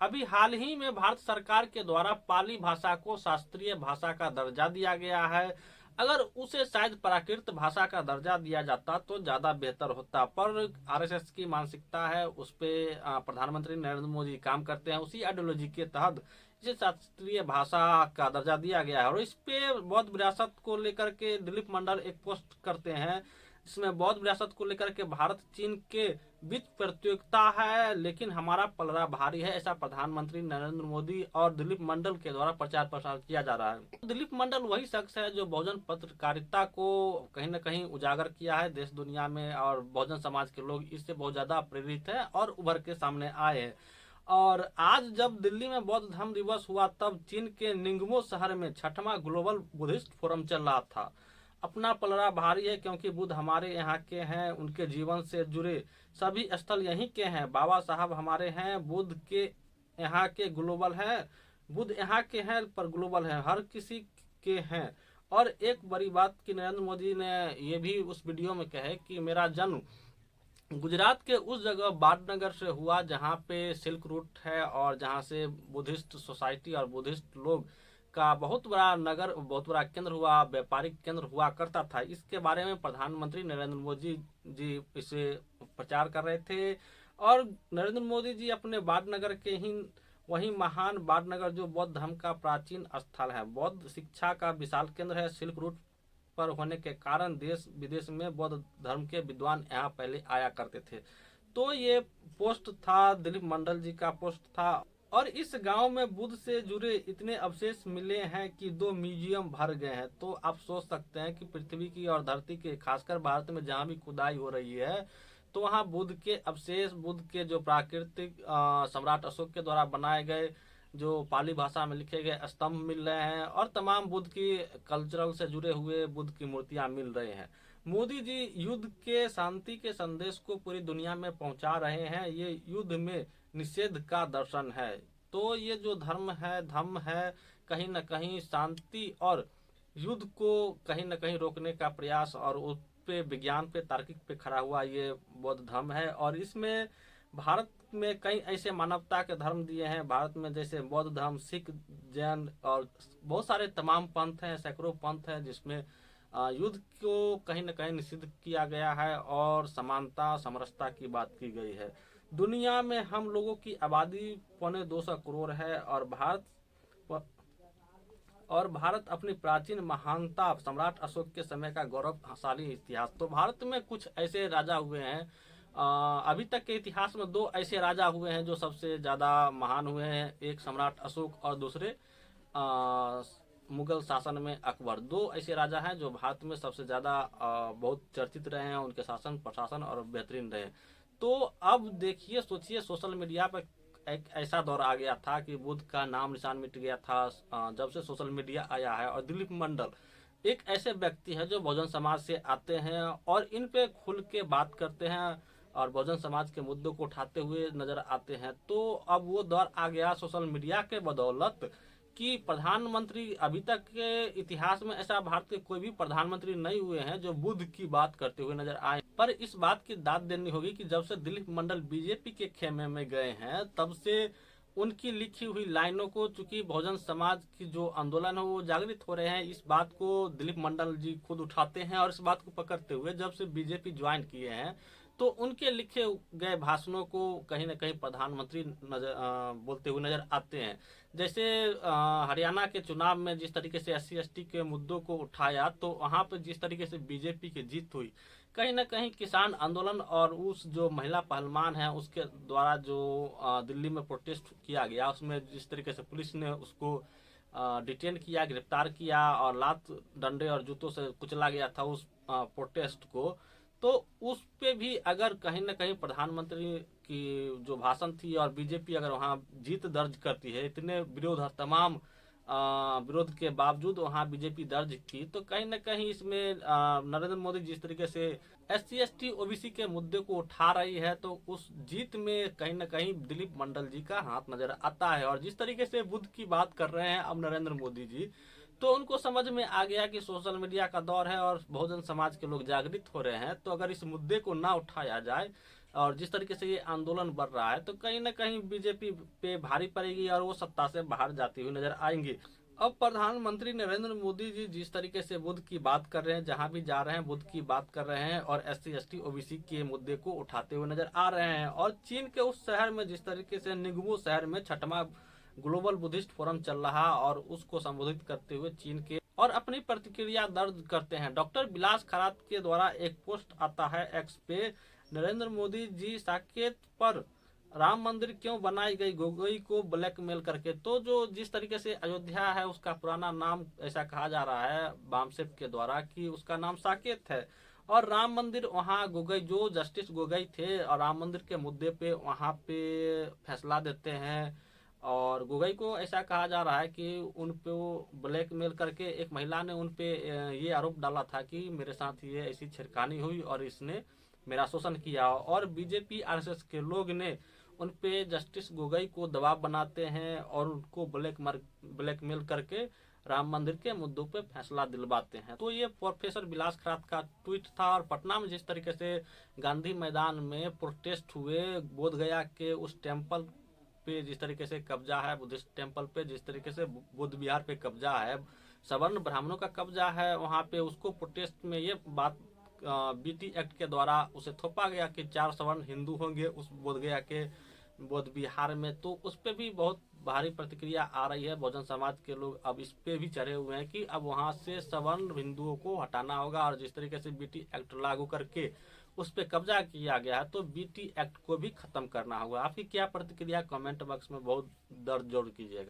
अभी हाल ही में भारत सरकार के द्वारा पाली भाषा को शास्त्रीय भाषा का दर्जा दिया गया है। अगर उसे शायद प्राकृत भाषा का दर्जा दिया जाता तो ज्यादा बेहतर होता, पर आरएसएस की मानसिकता है, उस पे प्रधानमंत्री नरेंद्र मोदी काम करते हैं, उसी आइडियोलॉजी के तहत इसे शास्त्रीय भाषा का दर्जा दिया गया है। और इस पे बौद्ध विरासत को लेकर के दिलीप मंडल एक पोस्ट करते हैं, जिसमें बौद्ध विरासत को लेकर के भारत चीन के बीच प्रतियोगिता है, लेकिन हमारा पलड़ा भारी है, ऐसा प्रधानमंत्री नरेंद्र मोदी और दिलीप मंडल के द्वारा प्रचार प्रसार किया जा रहा है। दिलीप मंडल वही शख्स है जो बहुजन पत्रकारिता को कहीं न कहीं उजागर किया है देश दुनिया में, और बहुजन समाज के लोग इससे बहुत ज्यादा प्रेरित है और उभर के सामने आए हैं। और आज जब दिल्ली में बौद्ध धर्म दिवस हुआ, तब चीन के निंगमो शहर में 6वां ग्लोबल बुद्धिस्ट फोरम चल रहा था। अपना पलड़ा भारी है, क्योंकि बुद्ध हमारे यहाँ के हैं, उनके जीवन से जुड़े सभी स्थल यहीं के हैं। बाबा साहब हमारे हैं, बुद्ध के यहाँ के ग्लोबल है, बुद्ध यहाँ के हैं पर ग्लोबल है, हर किसी के हैं। और एक बड़ी बात कि नरेंद्र मोदी ने ये भी उस वीडियो में कहे कि मेरा जन्म गुजरात के उस जगह बाडनगर से हुआ जहाँ पे सिल्क रूट है, और जहाँ से बुद्धिस्ट सोसाइटी और बुद्धिस्ट लोग का बहुत बड़ा नगर, बहुत बड़ा केंद्र हुआ, व्यापारिक केंद्र हुआ करता था। इसके बारे में प्रधानमंत्री नरेंद्र मोदी जी इसे प्रचार कर रहे थे। और नरेंद्र मोदी जी अपने बाडनगर के ही वही महान बाडनगर, जो बौद्ध धर्म का प्राचीन स्थल है, बौद्ध शिक्षा का विशाल केंद्र है, सिल्क रूट पर होने के कारण देश विदेश में बौद्ध धर्म के विद्वान यहाँ पहले आया करते थे। तो ये पोस्ट था, दिलीप मंडल जी का पोस्ट था। और इस गांव में बुद्ध से जुड़े इतने अवशेष मिले हैं कि 2 म्यूजियम भर गए हैं। तो आप सोच सकते हैं कि पृथ्वी की और धरती के, खासकर भारत में जहाँ भी खुदाई हो रही है, तो वहाँ बुद्ध के अवशेष, बुद्ध के जो प्राकृतिक सम्राट अशोक के द्वारा बनाए गए, जो पाली भाषा में लिखे गए स्तंभ मिल रहे हैं, और तमाम बुद्ध की कल्चरल से जुड़े हुए बुद्ध की मूर्तियां मिल रहे हैं। मोदी जी युद्ध के, शांति के संदेश को पूरी दुनिया में पहुंचा रहे हैं। ये युद्ध में निषेध का दर्शन है। तो ये जो धर्म है, कहीं न कहीं शांति और युद्ध को कहीं न कहीं रोकने का प्रयास, और उस पे विज्ञान पे, तार्किक पे खड़ा हुआ ये बौद्ध धर्म है। और इसमें भारत में कई ऐसे मानवता के धर्म दिए हैं भारत में, जैसे बौद्ध धर्म, सिख, जैन और बहुत सारे तमाम पंथ हैं, सैकड़ों पंथ हैं, जिसमें युद्ध को कहीं न कहीं निषिद्ध किया गया है और समानता, समरसता की बात की गई है। दुनिया में हम लोगों की आबादी 225 करोड़ है, और भारत अपनी प्राचीन महानता, सम्राट अशोक के समय का गौरवशाली इतिहास। तो भारत में कुछ ऐसे राजा हुए हैं, अभी तक के इतिहास में 2 ऐसे राजा हुए हैं जो सबसे ज्यादा महान हुए हैं, एक सम्राट अशोक और दूसरे मुगल शासन में अकबर। 2 ऐसे राजा हैं जो भारत में सबसे ज्यादा बहुत चर्चित रहे हैं, उनके शासन, प्रशासन और बेहतरीन रहे। तो अब देखिए, सोचिए, सोशल मीडिया पर एक ऐसा दौर आ गया था कि बुद्ध का नाम निशान मिट गया था जब से सोशल मीडिया आया है। और दिलीप मंडल एक ऐसे व्यक्ति है जो बहुजन समाज से आते हैं और इन पे खुल के बात करते हैं और बहुजन समाज के मुद्दों को उठाते हुए नजर आते हैं। तो अब वो दौर आ गया सोशल मीडिया के बदौलत कि प्रधानमंत्री, अभी तक के इतिहास में ऐसा भारत के कोई भी प्रधानमंत्री नहीं हुए हैं जो बुद्ध की बात करते हुए नजर आए। पर इस बात की दाद देनी होगी कि जब से दिलीप मंडल बीजेपी के खेमे में गए हैं, तब से उनकी लिखी हुई लाइनों को, चूंकि बहुजन समाज की जो आंदोलन है वो जागृत हो रहे हैं, इस बात को दिलीप मंडल जी खुद उठाते हैं। और इस बात को पकड़ते हुए जब से बीजेपी ज्वाइन किए हैं, तो उनके लिखे गए भाषणों को कहीं न कहीं प्रधानमंत्री बोलते हुए नजर आते हैं। जैसे हरियाणा के चुनाव में जिस तरीके से SC ST के मुद्दों को उठाया, तो वहां पर जिस तरीके से बीजेपी की जीत हुई, कहीं न कहीं किसान आंदोलन और उस जो महिला पहलवान है उसके द्वारा जो दिल्ली में प्रोटेस्ट किया गया, उसमें जिस तरीके से पुलिस ने उसको डिटेन किया, गिरफ्तार किया और लात, डंडे और जूतों से कुचला गया था उस प्रोटेस्ट को, तो उस पे भी अगर कहीं न कहीं प्रधानमंत्री की जो भाषण थी और बीजेपी अगर वहां जीत दर्ज करती है, इतने विरोध और तमाम विरोध के बावजूद वहां बीजेपी दर्ज की, तो कहीं न कहीं इसमें नरेंद्र मोदी जिस तरीके से SC ST OBC के मुद्दे को उठा रही है, तो उस जीत में कहीं न कहीं दिलीप मंडल जी का हाथ नजर आता है। और जिस तरीके से बुद्ध की बात कर रहे हैं अब नरेंद्र मोदी जी, तो उनको समझ में आ गया कि सोशल मीडिया का दौर है और बहुजन समाज के लोग जागृत हो रहे हैं, तो अगर इस मुद्दे को ना उठाया जाए, और जिस तरीके से ये आंदोलन बढ़ रहा है तो कहीं ना कहीं बीजेपी पे भारी पड़ेगी और वो सत्ता से बाहर जाती हुई नजर आएंगी। अब प्रधानमंत्री नरेंद्र मोदी जी जिस तरीके से बुद्ध की बात कर रहे हैं, जहां भी जा रहे हैं बुद्ध की बात कर रहे हैं और SC ST OBC के मुद्दे को उठाते हुए नजर आ रहे हैं। और चीन के उस शहर में जिस तरीके से निगमो शहर में 6वां ग्लोबल बुद्धिस्ट फोरम चल रहा और उसको संबोधित करते हुए चीन के और अपनी प्रतिक्रिया दर्ज करते हैं। डॉक्टर विलास खरात के द्वारा एक पोस्ट आता है एक्स पे, नरेंद्र मोदी जी साकेत पर राम मंदिर क्यों बनाई गई गोगोई को ब्लैकमेल करके। तो जो जिस तरीके से अयोध्या है उसका पुराना नाम ऐसा कहा जा रहा है बामसेप के द्वारा कि उसका नाम साकेत है, और राम मंदिर वहाँ गोगोई जो जस्टिस गोगोई थे और राम मंदिर के मुद्दे पे वहाँ पे फैसला देते हैं। और गोगोई को ऐसा कहा जा रहा है कि उन पे ब्लैकमेल करके एक महिला ने उन पे ये आरोप डाला था कि मेरे साथ ये ऐसी छेड़खानी हुई और इसने मेरा शोषण किया। और बीजेपी RSS के लोग ने उन पे जस्टिस गोगोई को दबाव बनाते हैं और उनको ब्लैकमेल करके राम मंदिर के मुद्दों पे फैसला दिलवाते हैं। तो ये प्रोफेसर विलास खरात का ट्वीट था। और पटना में जिस तरीके से गांधी मैदान में प्रोटेस्ट हुए, बोध गया के उस टेम्पल पे जिस तरीके से कब्जा है, बुद्धिस्ट टेम्पल पे जिस तरीके से बुद्ध विहार पे कब्जा है, सवर्ण ब्राह्मणों का कब्जा है वहाँ पे, उसको प्रोटेस्ट में ये बात BT एक्ट के द्वारा उसे थोपा गया कि 4 सवर्ण हिंदू होंगे उस बोध गया के बोध विहार में। तो उस पे भी बहुत भारी प्रतिक्रिया आ रही है। बहुजन समाज के लोग अब इस पे भी चढ़े हुए हैं कि अब वहां से सवर्ण हिंदुओं को हटाना होगा। और जिस तरीके से BT एक्ट लागू करके उस पे कब्जा किया गया है तो BT एक्ट को भी खत्म करना होगा। आपकी क्या प्रतिक्रिया, कमेंट बॉक्स में बहुत दर्ज जोड़ कीजिएगा।